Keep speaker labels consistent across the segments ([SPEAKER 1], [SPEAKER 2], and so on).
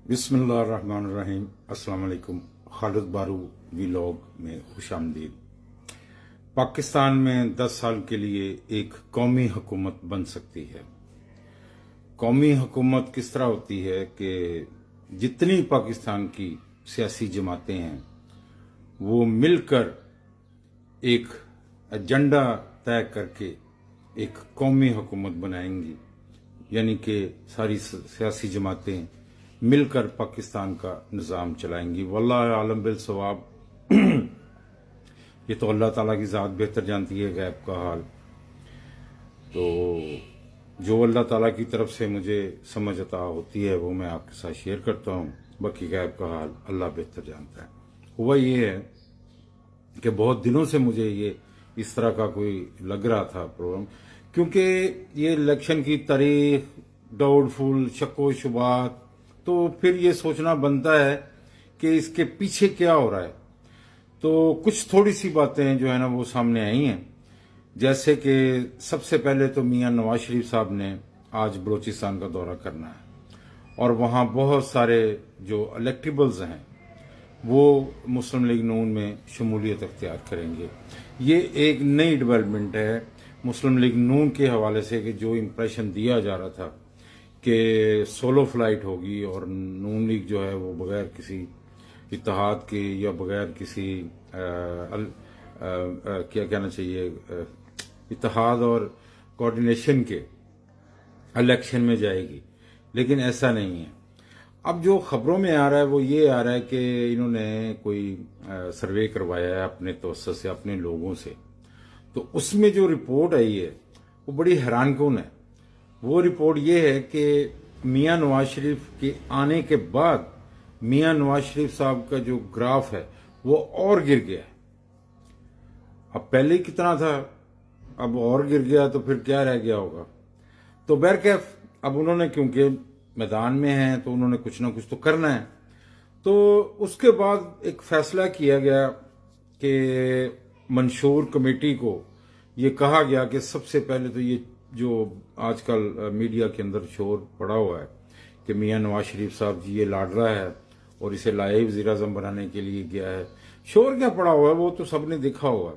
[SPEAKER 1] बिस्मिल्लाहिर्रहमानिर्रहीम। अस्सलाम वालेकुम। खालिद बारू व्लॉग में खुश आमदीद। पाकिस्तान में 10 साल के लिए एक कौमी हुकूमत बन सकती है। कौमी हुकूमत किस तरह होती है कि जितनी पाकिस्तान की सियासी जमातें हैं वो मिलकर एक एजेंडा तय करके एक कौमी हुकूमत बनाएंगी, यानी कि सारी सियासी जमातें मिलकर पाकिस्तान का निज़ाम चलाएंगी। वल्लाह आलम बिल सवाब। ये तो अल्लाह ताला की ज़ात बेहतर जानती है गैब का हाल। तो जो अल्लाह ताला की तरफ से मुझे समझ अता होती है वो मैं आपके साथ शेयर करता हूँ। बाकी गैब का हाल अल्लाह बेहतर जानता है। हुआ ये है कि बहुत दिनों से मुझे ये इस तरह का कोई लग रहा था प्रोग्राम, क्योंकि ये इलेक्शन की तारीख डाउटफुल, शक्को शुबात, तो फिर ये सोचना बनता है कि इसके पीछे क्या हो रहा है। तो कुछ थोड़ी सी बातें जो है ना वो सामने आई हैं। जैसे कि सबसे पहले तो मियां नवाज शरीफ साहब ने आज बलूचिस्तान का दौरा करना है और वहां बहुत सारे जो इलेक्टेबल्स हैं वो मुस्लिम लीग नून में शमूलियत अख्तियार करेंगे। ये एक नई डेवलपमेंट है मुस्लिम लीग नून के हवाले से कि जो इम्प्रेशन दिया जा रहा था कि सोलो फ्लाइट होगी और नून लीग जो है वो बगैर किसी इत्तेहाद के या बगैर किसी क्या कहना चाहिए इत्तेहाद और कोऑर्डिनेशन के इलेक्शन में जाएगी, लेकिन ऐसा नहीं है। अब जो खबरों में आ रहा है वो ये आ रहा है कि इन्होंने कोई सर्वे करवाया है अपने तवज्जुह से, अपने लोगों से। तो उसमें जो रिपोर्ट आई है वो बड़ी हैरानकुन है। वो रिपोर्ट ये है कि मियां नवाज शरीफ के आने के बाद मियां नवाज शरीफ साहब का जो ग्राफ है वो और गिर गया है। अब पहले कितना था, अब और गिर गया, तो फिर क्या रह गया होगा। तो बहरकैफ अब उन्होंने, क्योंकि मैदान में हैं तो उन्होंने कुछ ना कुछ तो करना है। तो उसके बाद एक फैसला किया गया कि मंशूर कमेटी को ये कहा गया कि सबसे पहले तो ये जो आजकल मीडिया के अंदर शोर पड़ा हुआ है कि मियां नवाज शरीफ साहब जी ये लाडला है और इसे लाए वज़ीर आज़म बनाने के लिए गया है, शोर क्या पड़ा हुआ है वो तो सबने देखा हुआ।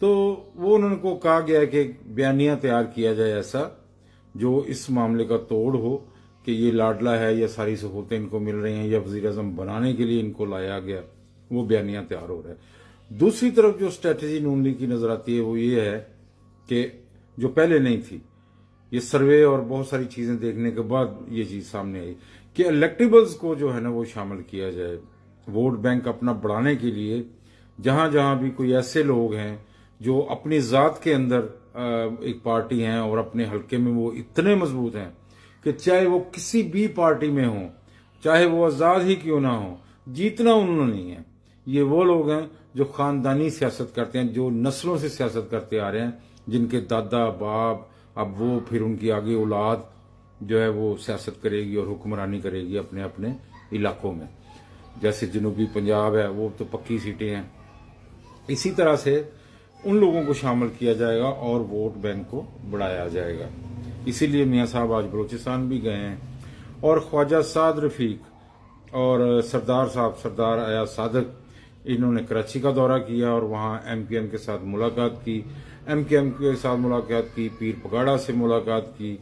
[SPEAKER 1] तो वो उन्होंने को कहा गया है कि बयानिया तैयार किया जाए ऐसा जो इस मामले का तोड़ हो कि ये लाडला है या सारी सहूलतें इनको मिल रही हैं या वज़ीर आज़म बनाने के लिए इनको लाया गया, वो बयानिया तैयार हो रहा है। दूसरी तरफ जो स्ट्रेटजी नून लीग की नजर आती है वो ये है कि जो पहले नहीं थी, ये सर्वे और बहुत सारी चीजें देखने के बाद ये चीज सामने आई कि इलेक्टेबल्स को जो है ना वो शामिल किया जाए वोट बैंक अपना बढ़ाने के लिए। जहां जहां भी कोई ऐसे लोग हैं जो अपनी जात के अंदर एक पार्टी हैं और अपने हल्के में वो इतने मजबूत हैं कि चाहे वो किसी भी पार्टी में हो, चाहे वो आजाद ही क्यों ना हो, जीतना उन्होंने नहीं है। ये वो लोग हैं जो खानदानी सियासत करते हैं, जो नस्लों से सियासत करते आ रहे हैं, जिनके दादा बाप, अब वो फिर उनकी आगे औलाद जो है वो सियासत करेगी और हुक्मरानी करेगी अपने अपने इलाकों में। जैसे जनूबी पंजाब है वो तो पक्की सीटें हैं। इसी तरह से उन लोगों को शामिल किया जाएगा और वोट बैंक को बढ़ाया जाएगा। इसीलिए मियां साहब आज बलूचिस्तान भी गए हैं और ख्वाजा साद रफीक और सरदार साहब, सरदार अयाज सादक, इन्होंने कराची का दौरा किया और वहां एमकेएम के साथ मुलाकात की, एमकेएम के साथ मुलाकात की, पीर पगाड़ा से मुलाकात की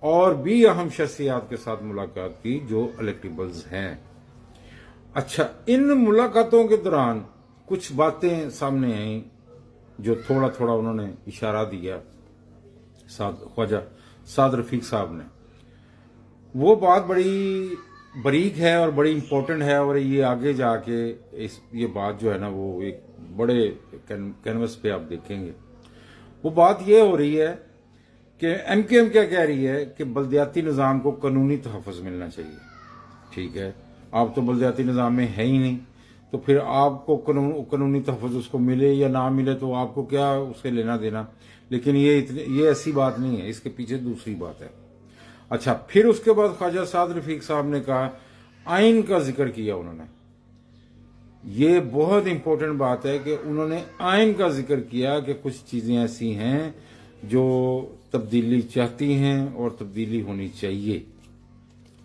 [SPEAKER 1] और भी अहम शख्सियात के साथ मुलाकात की जो इलेक्टेबल्स हैं। अच्छा, इन मुलाकातों के दौरान कुछ बातें सामने आई जो थोड़ा थोड़ा उन्होंने इशारा दिया ख्वाजा साद रफीक साहब ने। वो बात बड़ी बारीक है और बड़ी इंपॉर्टेंट है और ये आगे जाके ये बात जो है ना वो एक बड़े कैनवस पे आप देखेंगे। वो बात ये हो रही है कि एमकेएम क्या कह रही है कि बल्दियाती निज़ाम को कानूनी तहफ़्फ़ुज़ मिलना चाहिए। ठीक है, आप तो बल्दियाती निज़ाम में है ही नहीं, तो फिर आपको कानूनी तहफ़्फ़ुज़ उसको मिले या ना मिले तो आपको क्या उससे लेना देना। लेकिन ये ऐसी बात नहीं है, इसके पीछे दूसरी बात है। अच्छा, फिर उसके बाद ख्वाजा साद रफीक साहब ने कहा, आइन का जिक्र किया उन्होंने। ये बहुत इंपॉर्टेंट बात है कि उन्होंने आइन का जिक्र किया कि कुछ चीजें ऐसी हैं जो तब्दीली चाहती हैं और तब्दीली होनी चाहिए।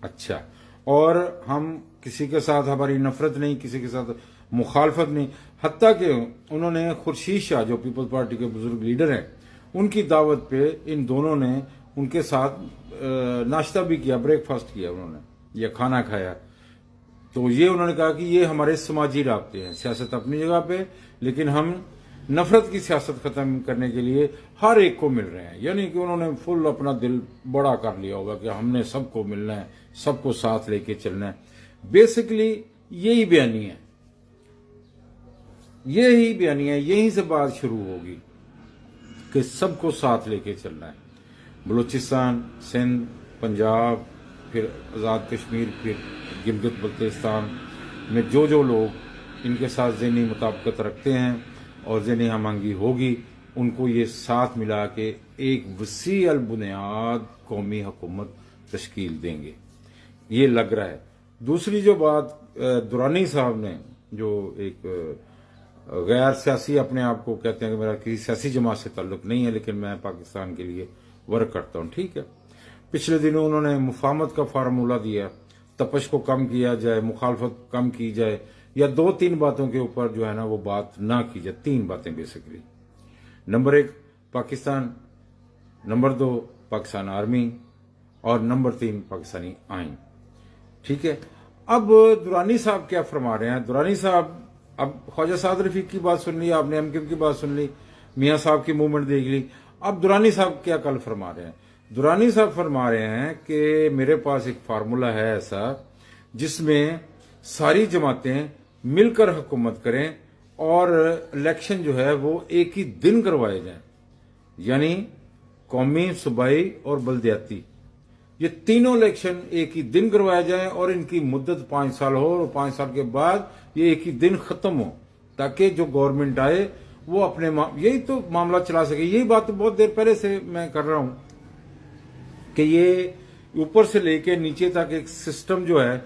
[SPEAKER 1] अच्छा, اور ہم کسی کے ساتھ ہماری نفرت نہیں، کسی کے ساتھ مخالفت نہیں، حتیٰ کہ انہوں نے خورشید شاہ جو پیپلز پارٹی کے بزرگ لیڈر ہیں ان کی دعوت پہ ان دونوں نے ان کے ساتھ ناشتہ بھی کیا، بریک فاسٹ کیا انہوں نے یا کھانا کھایا. تو یہ انہوں نے کہا کہ یہ ہمارے سماجی رابطے ہیں، سیاست اپنی جگہ پہ، لیکن ہم نفرت کی سیاست ختم کرنے کے لیے ہر ایک کو مل رہے ہیں. یعنی کہ انہوں نے فل اپنا دل بڑا کر لیا ہوگا کہ ہم نے سب کو ملنا ہے، سب کو ساتھ لے کے چلنا ہے. بیسکلی یہی بیانیہ ہے، یہیں سے بات شروع ہوگی کہ سب کو ساتھ لے کے چلنا ہے. بلوچستان، سندھ، پنجاب، پھر آزاد کشمیر، پھر گلگت بلتستان میں جو لوگ ان کے ساتھ ذہنی مطابقت رکھتے ہیں اور ذہنی ہم آہنگی ہوگی، ان کو یہ ساتھ ملا کے ایک وسیع البنیاد قومی حکومت تشکیل دیں گے، یہ لگ رہا ہے. دوسری جو بات درانی صاحب نے، جو ایک غیر سیاسی اپنے آپ کو کہتے ہیں کہ میرا کسی سیاسی جماعت سے تعلق نہیں ہے لیکن میں پاکستان کے لیے ورک کرتا ہوں، ٹھیک ہے. پچھلے دنوں انہوں نے مفاہمت کا فارمولہ دیا، تپش کو کم کیا جائے، مخالفت کم کی جائے، یا 2-3 باتوں کے اوپر جو ہے نا وہ بات نہ کی جائے. 3 باتیں basically. Number 1 Pakistan, number 2 Pakistan army, اور نمبر 3 پاکستانی آئین، ٹھیک ہے. اب درانی صاحب کیا فرما رہے ہیں؟ درانی صاحب، اب خواجہ سعد رفیق کی بات سن لی آپ نے، MKM کی بات سن لی، میاں صاحب کی موومنٹ دیکھ لی. اب درانی صاحب کیا کل فرما رہے ہیں؟ درانی صاحب فرما رہے ہیں کہ میرے پاس ایک فارمولہ ہے ایسا جس میں ساری جماعتیں مل کر حکومت کریں اور الیکشن جو ہے وہ ایک ہی دن کروائے جائیں، یعنی قومی، صوبائی اور بلدیاتی، یہ تینوں الیکشن ایک ہی دن کروائے جائیں اور ان کی مدت 5 سال ہو، اور 5 سال کے بعد یہ ایک ہی دن ختم ہو، تاکہ جو گورنمنٹ آئے وہ اپنے یہی تو معاملہ چلا سکے. یہی بات بہت دیر پہلے سے میں کر رہا ہوں کہ یہ اوپر سے لے کے نیچے تک ایک سسٹم جو ہے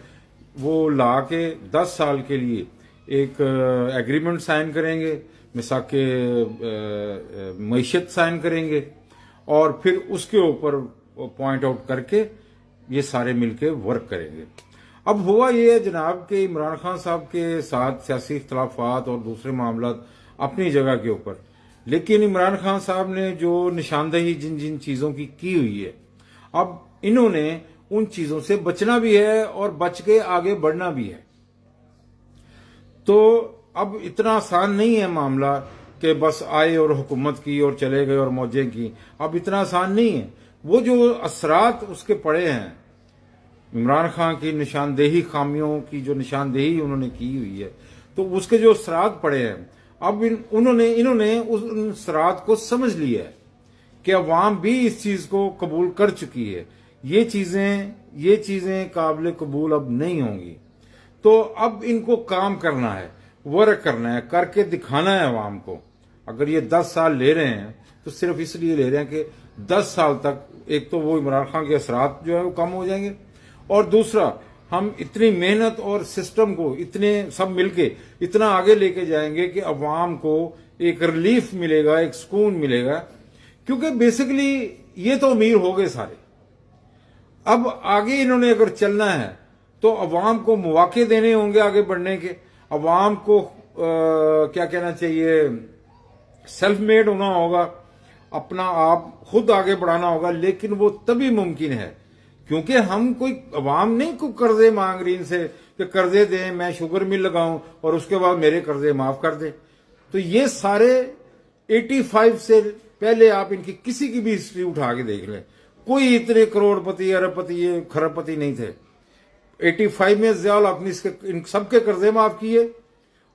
[SPEAKER 1] وہ لا کے 10 سال کے لیے ایک ایگریمنٹ سائن کریں گے، میثاق معیشت سائن کریں گے، اور پھر اس کے اوپر پوائنٹ آؤٹ کر کے یہ سارے مل کے ورک کریں گے. اب ہوا یہ ہے جناب کہ عمران خان صاحب کے ساتھ سیاسی اختلافات اور دوسرے معاملات اپنی جگہ کے اوپر، لیکن عمران خان صاحب نے جو نشاندہی جن چیزوں کی ہوئی ہے، اب انہوں نے ان چیزوں سے بچنا بھی ہے اور بچ کے آگے بڑھنا بھی ہے. تو اب اتنا آسان نہیں ہے معاملہ کہ بس آئے اور حکومت کی اور چلے گئے اور موجیں کی. اب اتنا آسان نہیں ہے. وہ جو اثرات اس کے پڑے ہیں، عمران خان کی نشاندہی، خامیوں کی جو نشاندہی انہوں نے کی ہوئی ہے، تو اس کے جو اثرات پڑے ہیں، اب انہوں نے ان اثرات کو سمجھ لیا ہے کہ عوام بھی اس چیز کو قبول کر چکی ہے. یہ چیزیں قابل قبول اب نہیں ہوں گی. تو اب ان کو کام کرنا ہے، ورک کرنا ہے، کر کے دکھانا ہے عوام کو. اگر یہ 10 سال لے رہے ہیں تو صرف اس لیے لے رہے ہیں کہ 10 سال تک ایک تو وہ عمران خان کے اثرات جو ہے وہ کم ہو جائیں گے، اور دوسرا ہم اتنی محنت اور سسٹم کو اتنے سب مل کے اتنا آگے لے کے جائیں گے کہ عوام کو ایک ریلیف ملے گا، ایک سکون ملے گا. کیونکہ بیسیکلی یہ تو امیر ہو گئے سارے. اب آگے انہوں نے اگر چلنا ہے تو عوام کو مواقع دینے ہوں گے آگے بڑھنے کے. عوام کو کیا کہنا چاہیے، سیلف میڈ ہونا ہوگا، اپنا آپ خود آگے بڑھانا ہوگا. لیکن وہ تبھی ممکن ہے کیونکہ ہم کوئی عوام نہیں کوئی قرضے مانگ رہی ان سے کہ قرضے دیں، میں شوگر مل لگاؤں اور اس کے بعد میرے قرضے معاف کر دیں. تو یہ سارے 85 سے پہلے آپ ان کی کسی کی بھی ہسٹری اٹھا کے دیکھ لیں، کوئی اتنے کروڑ پتی، ارب پتی، خرب پتی نہیں تھے. 85 میں زیال اپنی ان سب کے قرضے معاف کیے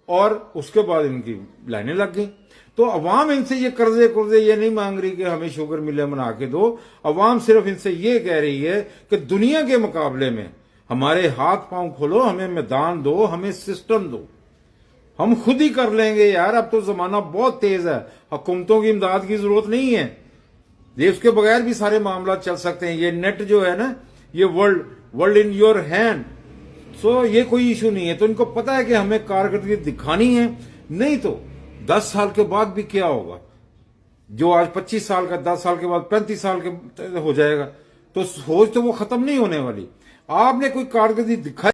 [SPEAKER 1] اور اس کے بعد ان کی لائنیں لگ گئیں. تو عوام ان سے یہ قرضے یہ نہیں مانگ رہی کہ ہمیں شوگر ملیں بنا کے دو. عوام صرف ان سے یہ کہہ رہی ہے کہ دنیا کے مقابلے میں ہمارے ہاتھ پاؤں کھولو، ہمیں میدان دو، ہمیں سسٹم دو، ہم خود ہی کر لیں گے. یار اب تو زمانہ بہت تیز ہے، حکومتوں کی امداد کی ضرورت نہیں ہے. یہ اس کے بغیر بھی سارے معاملات چل سکتے ہیں. یہ نیٹ جو ہے نا، یہ ورلڈ ان یور ہینڈ. سو یہ کوئی ایشو نہیں ہے. تو ان کو پتا ہے کہ ہمیں کارکردگی دکھانی ہے، نہیں تو 10 سال کے بعد بھی کیا ہوگا. جو آج 25 سال کا 10 سال کے بعد 35 سال کے ہو جائے گا. تو سوچ تو وہ ختم نہیں ہونے والی. آپ نے کوئی کارکردگی دکھائی